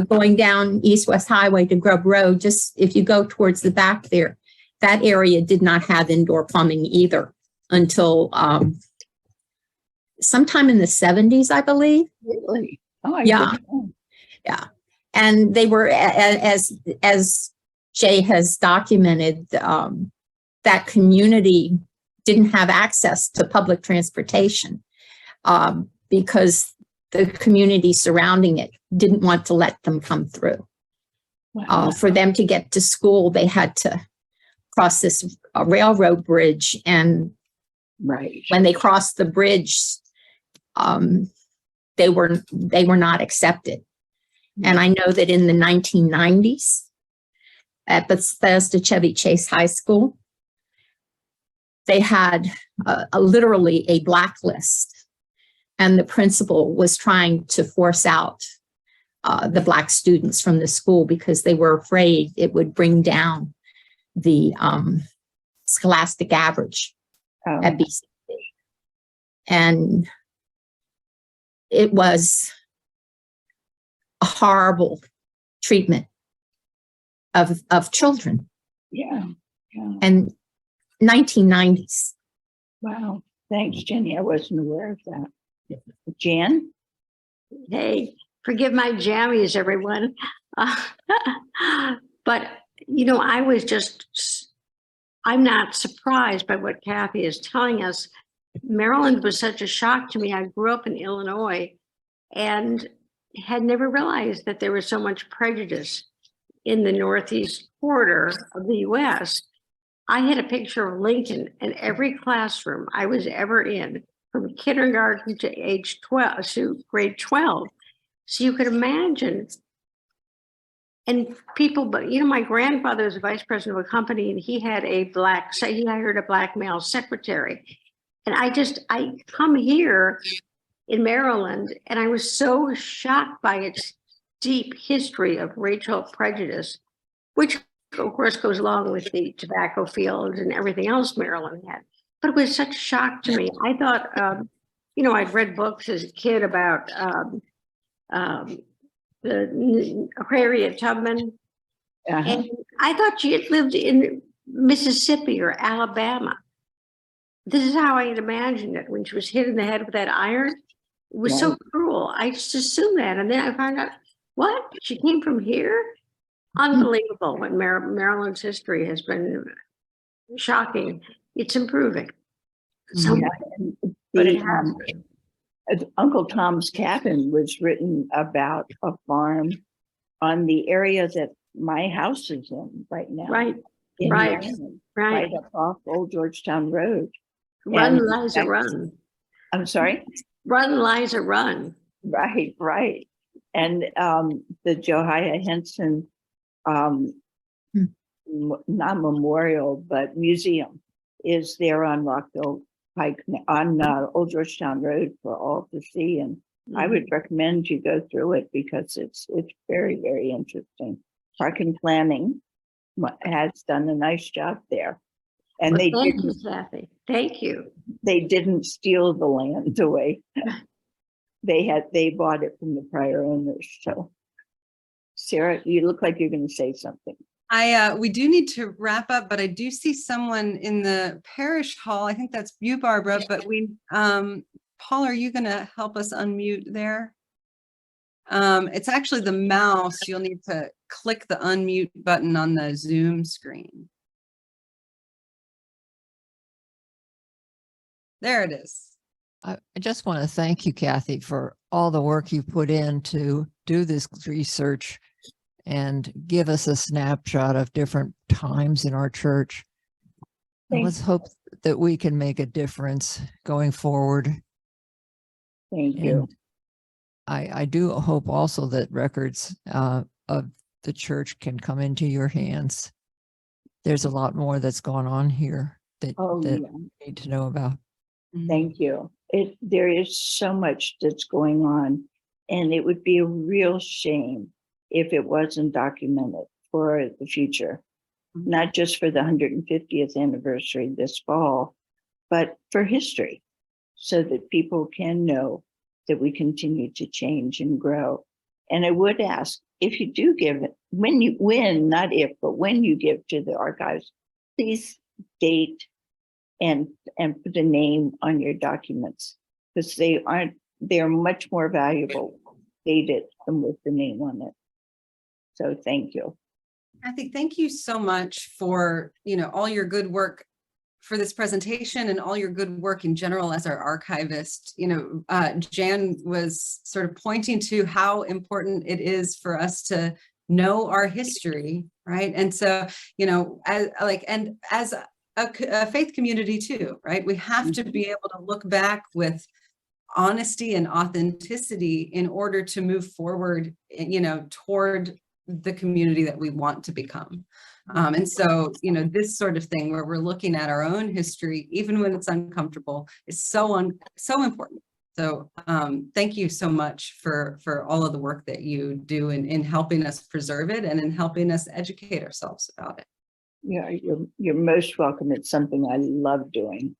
going down East West Highway to Grub Road, just if you go towards the back there, that area did not have indoor plumbing either until sometime in the 70s, I believe. Really? Oh, I Yeah. didn't know. Yeah. And they were, as Jay has documented, that community didn't have access to public transportation because the community surrounding it didn't want to let them come through. Wow. For them to get to school, they had to cross this railroad bridge. And Right. when they crossed the bridge, they were not accepted. And I know that in the 1990s at Bethesda Chevy Chase High School, they had literally a blacklist, and the principal was trying to force out the Black students from the school because they were afraid it would bring down the scholastic average at BCC. And it was a horrible treatment of children. Yeah. Yeah. And 1990s. Wow. Thanks, Jenny. I wasn't aware of that. Jan? Hey, forgive my jammies, everyone. But, you know, I'm not surprised by what Cathy is telling us. Maryland was such a shock to me. I grew up in Illinois and had never realized that there was so much prejudice in the Northeast quarter of the US. I had a picture of Lincoln in every classroom I was ever in, from kindergarten to age 12, to grade 12. So you could imagine. And people, but you know, my grandfather was vice president of a company and he hired a black male secretary. And I come here in Maryland and I was so shocked by its deep history of racial prejudice, which of course goes along with the tobacco fields and everything else Maryland had. But it was such a shock to me. I thought, you know, I'd read books as a kid about the Harriet Tubman. And I thought she had lived in Mississippi or Alabama. This is how I had imagined it when she was hit in the head with that iron. It was so cruel. I just assumed that. And then I found out, what? She came from here? Unbelievable. What Maryland's history has been shocking. It's improving. So, but it has. Uncle Tom's Cabin was written about a farm on the area that my house is in right now. Right, in right, Maryland, right. right up off Old Georgetown Road. Run, And Liza, run. I'm sorry? Run, Liza, run. Right, right. And the Josiah Henson, not memorial, but museum is there on Rockville Pike, on Old Georgetown Road for all to see. And I would recommend you go through it because it's very, very interesting. Park and Planning has done a nice job there. And Well, thank you, Cathy. Thank you. They didn't steal the land away. They bought it from the prior owners. So Sarah, you look like you're going to say something. We do need to wrap up, but I do see someone in the parish hall. I think that's you, Barbara, but Paul, are you gonna help us unmute there? It's actually the mouse. You'll need to click the unmute button on the Zoom screen. There it is. I just want to thank you, Cathy, for all the work you put in to do this research and give us a snapshot of different times in our church. And let's hope that we can make a difference going forward. Thank you. And I do hope also that records of the church can come into your hands. There's a lot more that's going on here that we need to know about. Thank you. There is so much that's going on, and it would be a real shame if it wasn't documented for the future, not just for the 150th anniversary this fall, but for history, so that people can know that we continue to change and grow. And I would ask, if you do give it, not if, but when you give to the archives, please date and put a name on your documents, because they're much more valuable dated than with the name on it. So thank you. Kathy, thank you so much for, all your good work for this presentation and all your good work in general as our archivist. Jan was sort of pointing to how important it is for us to know our history, right? And so, as a faith community too, right? We have to be able to look back with honesty and authenticity in order to move forward, toward the community that we want to become. And so, this sort of thing where we're looking at our own history, even when it's uncomfortable, is so important. So thank you so much for all of the work that you do in helping us preserve it and in helping us educate ourselves about it. Yeah, you're most welcome. It's something I love doing.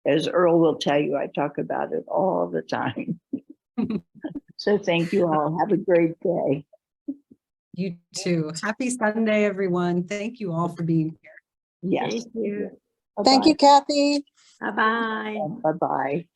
As Earl will tell you, I talk about it all the time. So thank you all. Have a great day. You too. Happy Sunday, everyone. Thank you all for being here. Yes. Thank you. Thank you, Kathy. Bye-bye. Bye-bye.